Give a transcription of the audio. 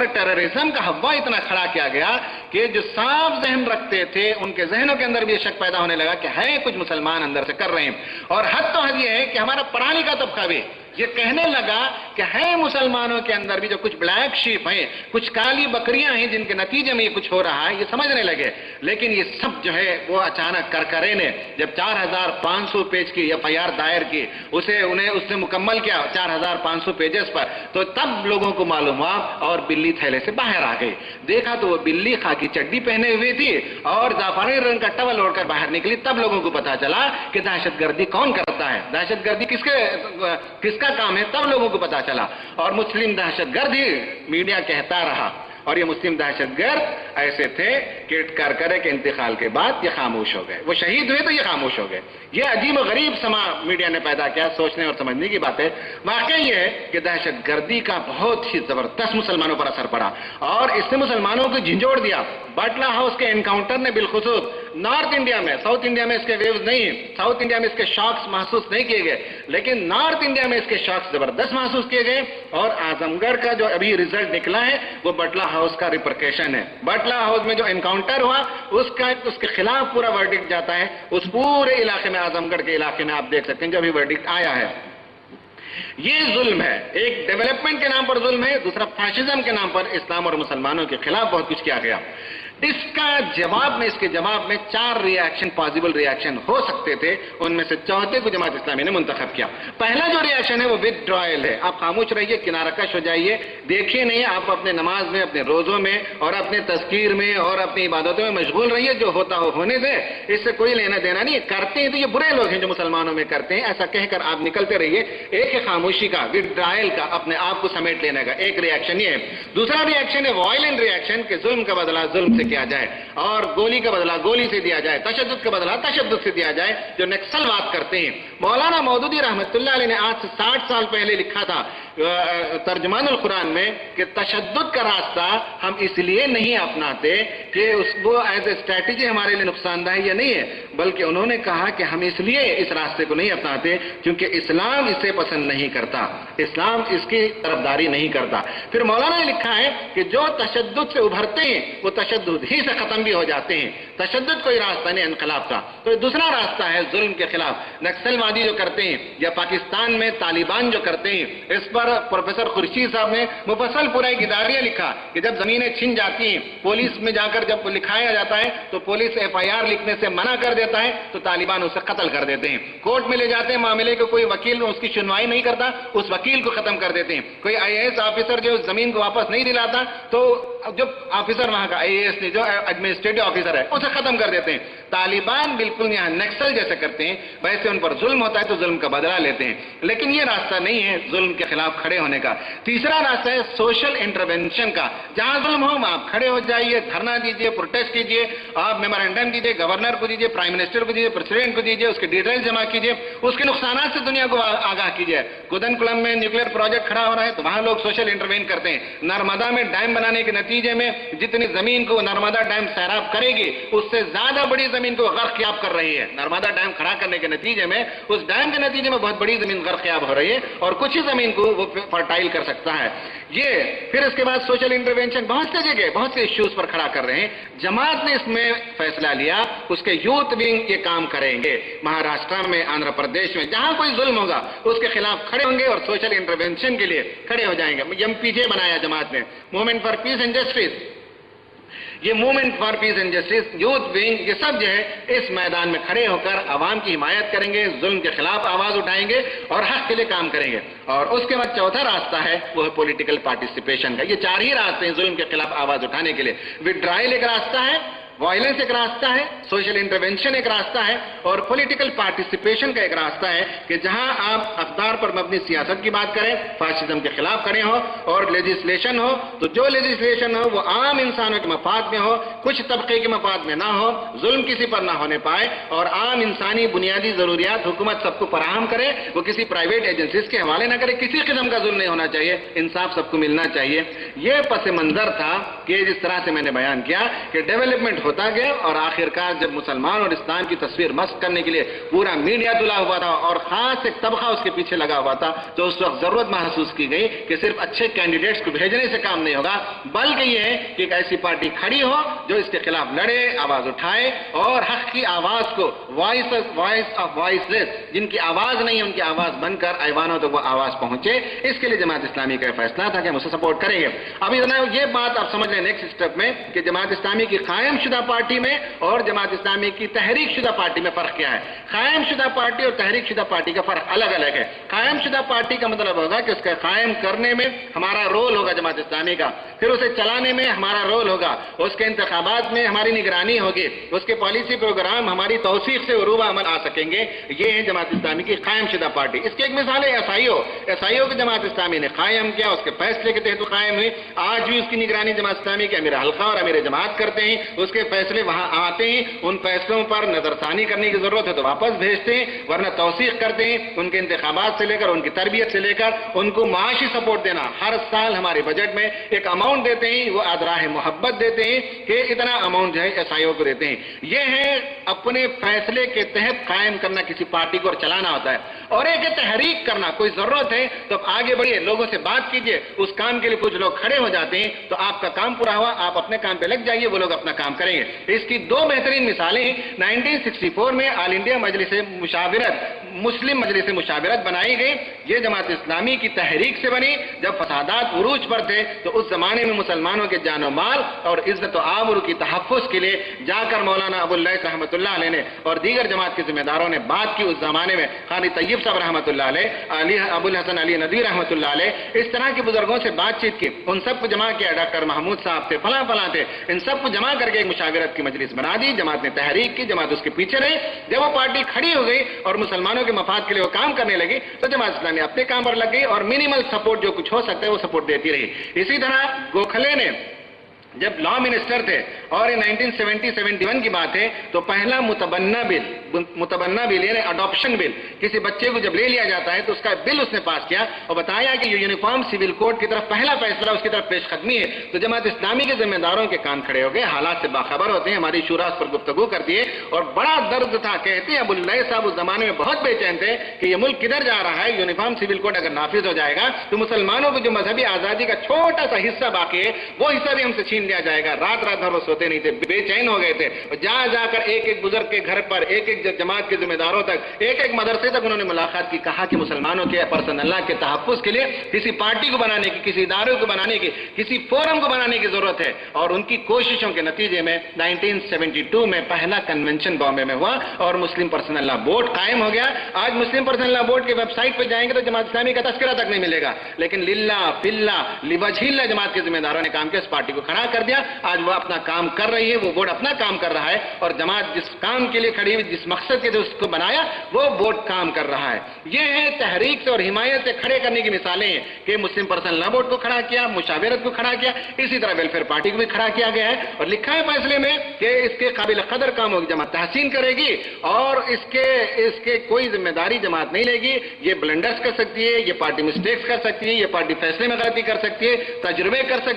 پر terrorism کا ہوا اتنا کھڑا کیا گیا کہ جو صاف ذہن رکھتے تھے ان کے ذہنوں کے اندر بھی یہ شک پیدا ہونے لگا کہ ہے کچھ مسلمان اندر سے کر رہے ہیں. اور حد تو حد یہ ہے کہ ہمارا پڑھانے کا طبقہ بھی یہ کہنے لگا کہ ہے مسلمانوں کے اندر بھی جو کچھ بلیک شیپ ہیں، کچھ کالی بکریاں ہیں جن کے نتیجے میں یہ کچھ ہو رہا ہے، یہ سمجھنے لگے. لیکن یہ سب جو ہے وہ اچانک کرکرے نے جب 4500 پیج کی FIR دائر کی، اس نے مکمل کیا 4500 پیجز پر، تو تب لوگوں کو معلوم ہوا اور بلی تھیلے سے باہر آ گئی. دیکھا تو وہ بلی خاکی چڈی پہنے ہوئی تھی اور زعفرانی رنگ کا ٹاول اوڑھ کر باہر نکلی. تب لوگوں کو پتا چلا کہ دہشت گردی کون کرتا ہے، دہشت گردی کس کا کام ہے. تب لوگوں کو پتا چلا اور مسلم دہشت گرد ہی میڈیا کہتا رہا. اور یہ مسلم دہشت گرد ایسے تھے کہ کرکرے کے انتقال کے بعد یہ خاموش ہو گئے. وہ شہید ہوئے تو یہ خاموش ہو گئے. یہ عجیب و غریب سما میڈیا نے پیدا کیا. سوچنے اور سمجھنے کی بات ہے. واقعی یہ ہے کہ دہشت گردی کا بہت ہی زبردست مسلمانوں پر اثر پڑا اور اس نے مسلمانوں کو جھنجھوڑ دیا. بٹلہ ہاؤس کے انکاؤنٹر نے بالخصوص نارتھ انڈیا میں، ساؤتھ انڈیا میں اس کے ویوز نہیں، ساؤتھ انڈیا میں اس کے شاکس محسوس نہیں کیے گئے، لیکن نارتھ انڈیا میں اس کے شاکس زبردست محسوس کیے گئے. اور اعظم گڑھ کا جو ابھی ریزلٹ نکلا ہے وہ بٹلہ ہاؤس کا ریپرکیشن ہے. بٹلہ ہاؤس میں جو انکاؤنٹر ہوا اس کے خلاف پورا ورڈکٹ جاتا ہے. اس پورے علاقے میں، اعظم گڑھ کے علاقے میں آپ دیکھ سکتے ہیں جو ابھی ورڈکٹ آیا ہے. یہ ظلم ہے. ایک ڈیولپمنٹ کے نام پر ظلم ہے، دوسرا فیشزم کے نام پر اسلام اور مسلمانوں کے خلاف بہت کچھ کیا گیا. اس کے جواب میں 4 ریاکشن پاسبل ریاکشن ہو سکتے تھے. ان میں سے چوتھے کو جماعت اسلامی نے منتخب کیا. پہلا جو ریاکشن ہے وہ withdrawal ہے. آپ خاموش رہیے، کنارہ کش ہو جائیے، دیکھیے نہیں. آپ اپنے نماز میں، اپنے روزوں میں اور اپنے تذکیر میں اور اپنی عبادتوں میں مشغول رہیے. جو ہوتا ہو ہونے دے، اس سے کوئی لینا دینا نہیں. کرتے ہیں تو یہ برے لوگ ہیں جو مسلمانوں میں کرتے ہیں، ایسا کہہ کر آپ نکلتے رہیے. ایک ہے خاموشی کا، withdrawal کا، اپنے آپ کو سمیٹ لینے کا. ایک ریاکشن یہ ہے. دوسرا ریاکشن ہے وائلنٹ ریاکشن، کہ ظلم کا بدلہ ظلم سے کیا جائے اور گولی کا بدلہ گولی سے دیا جائے، تشدد کا بدلہ تشدد سے دیا جائے، جو نکسل بات کرتے ہیں. مولانا مودودی رحمت اللہ علیہ نے آج سے 60 سال پہلے لکھا تھا ترجمان القرآن میں کہ تشدد کا راستہ ہم اس لیے نہیں اپناتے کہ وہ ایز اے اسٹریٹجی ہمارے لیے نقصان دہ یا نہیں ہے، بلکہ انہوں نے کہا کہ ہم اس لیے اس راستے کو نہیں اپناتے کیونکہ اسلام اسے پسند نہیں کرتا، اسلام اس کی طرفداری نہیں کرتا. پھر مولانا نے لکھا ہے کہ جو تشدد سے ابھرتے ہیں وہ تشدد ہی سے ختم بھی ہو جاتے ہیں. تشدد کوئی راستہ نہیں انقلاب کا. تو دوسرا راستہ ہے ظلم کے خلاف. نکسل وادی جو کرتے ہیں یا پاکستان میں طالبان جو کرتے ہیں، اس پر پروفیسر خورشید صاحب نے مفصل پورا ایک اداریہ لکھا کہ جب زمینیں چھن جاتی ہیں، پولیس میں جا کر جب لکھایا جاتا ہے تو پولیس FIR لکھنے سے منع کر دیتا ہے تو طالبان اسے قتل کر دیتے ہیں. کورٹ میں لے جاتے ہیں معاملے کو، کوئی وکیل اس کی سنوائی نہیں کرتا، اس وکیل کو ختم کر دیتے ہیں. کوئی IAS آفیسر جو زمین کو واپس نہیں دلاتا تو جو آفیسر وہاں کا IAS نہیں، جو ایڈمنسٹریٹو آفیسر ہے، اسے ختم کر دیتے ہیں. طالبان بالکل یہاں نکسل جیسے کرتے ہیں، ویسے ان پر ظلم ہوتا ہے تو ظلم کا بدلہ لیتے ہیں. لیکن یہ راستہ نہیں ہے ظلم کے خلاف کھڑے ہونے کا. تیسرا راستہ ہے سوشل انٹرونشن کا. جہاں ظلم ہو آپ کھڑے ہو جائیے، دھرنا دیجیے، پروٹیسٹ کیجیے، آپ میمورینڈم دیجیے، گورنر کو دیجیے، پرائم منسٹر کو دیجیے، پریزیڈنٹ کو دیجیے، اس کے ڈیٹیل جمع کیجیے، اس کے نقصانات سے دنیا کو آگاہ کیجیے. کودن کلم میں نیوکلیر پروجیکٹ کھڑا ہو رہا ہے تو وہاں لوگ سوشل انٹروین کرتے ہیں. نرمدا میں ڈیم بنانے کے نتیجے میں جتنی زمین کو نرمدا ڈیم سیراب کرے گی اس سے زیادہ بڑی زمین کو غرقیاب کر رہی ہے. نرمدا ڈیم کھڑا کرنے کے نتیجے میں، اس ڈیم کے نتیجے میں بہت بڑی زمین غرقیاب ہو رہی ہے اور کچھ ہی زمین کو وہ فرٹائل کر سکتا ہے. یہ پھر اس کے بعد سوشل انٹرونشن بہت سے جگہ بہت سے ایشوز پر کھڑا کر رہے ہیں. جماعت نے اس میں فیصلہ لیا، اس کے یوتھ ونگ یہ کام کریں گے. مہاراشٹر میں، آندھرا پردیش میں جہاں کوئی ظلم ہوگا اس کے خلاف کھڑے ہوں گے اور سوشل انٹرونشن کے لیے کھڑے ہو جائیں گے. MPJ بنایا جماعت نے، movement for peace and justice. یہ movement for peace and justice, youth wing, یہ سب جو ہے اس میدان میں کھڑے ہو کر عوام کی حمایت کریں گے، ظلم کے خلاف آواز اٹھائیں گے اور حق کے لیے کام کریں گے. اور اس کے بعد چوتھا راستہ ہے وہ ہے پولیٹیکل پارٹیسپیشن کا. یہ 4 ہی راستے ہیں ظلم کے خلاف آواز اٹھانے کے لیے. withdrawal ایک راستہ ہے، وائلنس ایک راستہ ہے، سوشل انٹرونشن ایک راستہ ہے اور پولیٹیکل پارٹیسپیشن کا ایک راستہ ہے کہ جہاں آپ اقدار پر مبنی سیاست کی بات کریں، فاشزم کے خلاف کھڑے ہو اور لیجسلیشن ہو تو جو لیجسلیشن ہو وہ عام انسانوں کے مفاد میں ہو، کچھ طبقے کے مفاد میں نہ ہو، ظلم کسی پر نہ ہونے پائے اور عام انسانی بنیادی ضروریات حکومت سب کو فراہم کرے، وہ کسی پرائیویٹ ایجنسیز کے حوالے نہ کرے. کسی قسم کا ظلم نہیں ہونا چاہیے، انصاف سب کو ملنا چاہیے. یہ پس منظر تھا کہ جس طرح سے میں نے بیان کیا کہ ڈیولپمنٹ ہوتا گیا اور آخرکار جب مسلمان اور اسلام کی تصویر مسخ کرنے کے لیے پورا میڈیا تلا ہوا تھا اور خاص ایک طبقہ اس کے پیچھے لگا ہوا تھا، تو اس وقت ضرورت محسوس کی گئی کہ صرف اچھے کینڈیڈیٹس کو بھیجنے سے کام نہیں ہوگا، بلکہ یہ ہے کہ ایک ایسی پارٹی کھڑی ہو جو اس کے خلاف لڑے، آواز اٹھائے اور حق کی آواز کو وائس آف وائس لیس، جن کی آواز نہیں ہے ان کی آواز بن کر ایوانوں تک وہ آواز پہنچے۔ اس کے لیے جماعت اسلامی کا فیصلہ تھا کہ ہم اسے سپورٹ کریں گے۔ ابھی یہ بات آپ سمجھ لیں نیکسٹ اسٹیپ میں کہ جماعت اسلامی کی قائم شدہ پارٹی میں اور جماعت اسلامی کی تحریک شدہ پارٹی میں فرق کیا ہے۔ قائم شدہ پارٹی اور تحریک شدہ پارٹی کا فرق الگ الگ ہے۔ قائم شدہ پارٹی کا مطلب ہوگا کہ اس کا قائم کرنے میں ہمارا رول ہوگا جماعت اسلامی کا، پھر اسے چلانے میں ہمارا رول ہوگا، اس کے انتخابات میں ہماری نگرانی ہوگی، اس کے پالیسی پروگرام ہماری توثیق سے عروج عمل آ سکیں گے۔ یہ ہے جماعت اسلامی کی قائم شدہ پارٹی۔ اس کی ایک مثال ہے ایس آئی او کی جماعت اسلامی نے قائم کیا، اس کے فیصلے کے تحت قائم ہوئی، آج بھی اس کی نگرانی جماعت اسلامی کے امیر حلقہ اور امیر جماعت کرتے ہیں، اس کے فیصلے وہاں آتے ہیں، ان فیصلوں پر نظر ثانی کرنے کی ضرورت ہے تو واپس بھیجتے ہیں، ورنہ توثیق کرتے ہیں۔ ان کے انتخابات سے لے کر ان کی تربیت سے لے کر ان کو معاشی سپورٹ دینا، ہر سال ہمارے بجٹ میں ایک اماؤنٹ دیتے ہیں، وہ ادراہ محبت دیتے ہیں کہ اتنا اماؤنٹ جو ہے ایس آئی او کو دیتے ہیں۔ یہ ہے اپنے فیصلے کے تحت قائم کرنا کسی پارٹی کو اور چلانا ہوتا ہے، اور ایک ہے تحریک کرنا، کوئی ضرورت ہے تو آپ آگے بڑھیے، لوگوں سے بات کیجئے، اس کام کے لیے کچھ لوگ کھڑے ہو جاتے ہیں تو آپ کا کام پورا ہوا، آپ اپنے کام پہ لگ جائیے، وہ لوگ اپنا کام کریں گے۔ اس کی دو بہترین مثالیں 1964 میں آل انڈیا مجلس مشاورت، مسلم مجلس مشاورت بنائی گئی۔ یہ جماعت اسلامی کی تحریک سے بنی، جب فسادات عروج پر تھے تو اس زمانے میں مسلمانوں کے جان و مال اور عزت و آبرو کی تحفظ کے لیے جا کر مولانا ابو اللیث رحمۃ اللہ علیہ نے اور دیگر جماعت کے ذمہ داروں نے بات کی۔ اس زمانے میں قاری طیب صاحب رحمۃ اللہ علیہ، ابو الحسن علی ندوی رحمۃ اللہ علیہ، اس طرح کے بزرگوں سے بات چیت کی، ان سب کو جمع کیا، ڈاکٹر محمود صاحب تھے، فلاں فلاں تھے، ان سب کو جمع کر کے ایک مشاورت کی مجلس بنا دی۔ جماعت نے تحریک کی، جماعت اس کے پیچھے رہی۔ جب وہ پارٹی کھڑی ہو گئی اور مسلمانوں کے مفاد کے لیے وہ کام کرنے لگی تو جماعت اسلامی اپنے کام پر لگ گئی اور منیمل سپورٹ جو کچھ ہو سکتا ہے وہ سپورٹ دیتی رہی۔ اسی طرح گوکھلے نے جب لا منسٹر تھے اور یہ 1970-71 کی بات ہے تو پہلا متبنہ بل یعنی اڈاپشن بل، کسی بچے کو جب لے لیا جاتا ہے تو اس کا بل اس نے پاس کیا اور بتایا کہ یہ یونیفارم سول کوڈ کی طرف پہلا فیصلہ اس کی طرف پیش قدمی ہے۔ تو جماعت اسلامی کے ذمہ داروں کے کان کھڑے ہو گئے، حالات سے باخبر ہوتے ہیں، ہماری شورا اس پر گفتگو کرتی ہے اور بڑا درد تھا۔ کہتے ہیں ابو اللیث صاحب اس زمانے میں بہت بے چین تھے کہ یہ ملک کدھر جا رہا ہے، یونیفارم سول کوڈ اگر نافذ ہو جائے گا تو مسلمانوں کو جو مذہبی آزادی کا چھوٹا سا حصہ باقی ہے وہ حصہ بھی ہم سے چھین لیا جائے گا۔ رات بھر وہ سوتے نہیں تھے، بے چین ہو گئے تھے، جا کر ایک ایک بزرگ کے گھر پر، ایک ایک جماعت کے ذمہ داروں تک، ایک ایک مدرسے تک انہوں نے ملاقات کی، کہا کہ مسلمانوں کے پرسن اللہ کے تحفظ کے لیے کسی پارٹی کو بنانے کی، کسی ادارے کو بنانے کی، کسی فورم کو بنانے کی ضرورت ہے۔ اور ان کی کوششوں کے نتیجے میں 1972 میں پہلا کنونشن بامبے میں ہوا اور مسلم پرسنل لا بورڈ قائم ہو گیا۔ آج مسلم پرسنل لا بورڈ کی ویب سائٹ پہ جائیں گے تو جماعت اسلامی کا تذکرہ تک نہیں ملے گا، لیکن للہ فلہ لوجہ اللہ جماعت کے ذمہ داروں نے کام کیا، اس پارٹی کو کھڑا کر دیا۔ آج وہ اپنا کام کر رہی ہے، وہ بورڈ اپنا کام کر رہا ہے اور جماعت جس کام کے لیے کھڑی ہوئی، جس مقصد کے لیے اس کو بنایا وہ بورڈ کام کر رہا ہے۔ یہ ہے تحریک سے اور حمایت سے کھڑے کرنے کی مثالیں ہیں کہ مسلم پرسنل لا بورڈ کو کھڑا کیا، مشاورت کو کھڑا کیا، اسی طرح ویلفیئر پارٹی کو بھی کھڑا کیا گیا ہے اور لکھا ہے فیصلے میں کہ اس کے قابل قدر کام ہوگی، جماعت تحسین کرے گی اور اس کے کوئی ذمہ داری جماعت نہیں لے گی۔ یہ بلنڈرز کر سکتی ہے، یہ پارٹی مسٹیکس کر سکتی ہے، یہ پارٹی فیصلے میں غلطی کر سکتی ہے، تجربے کر سکتی ہے۔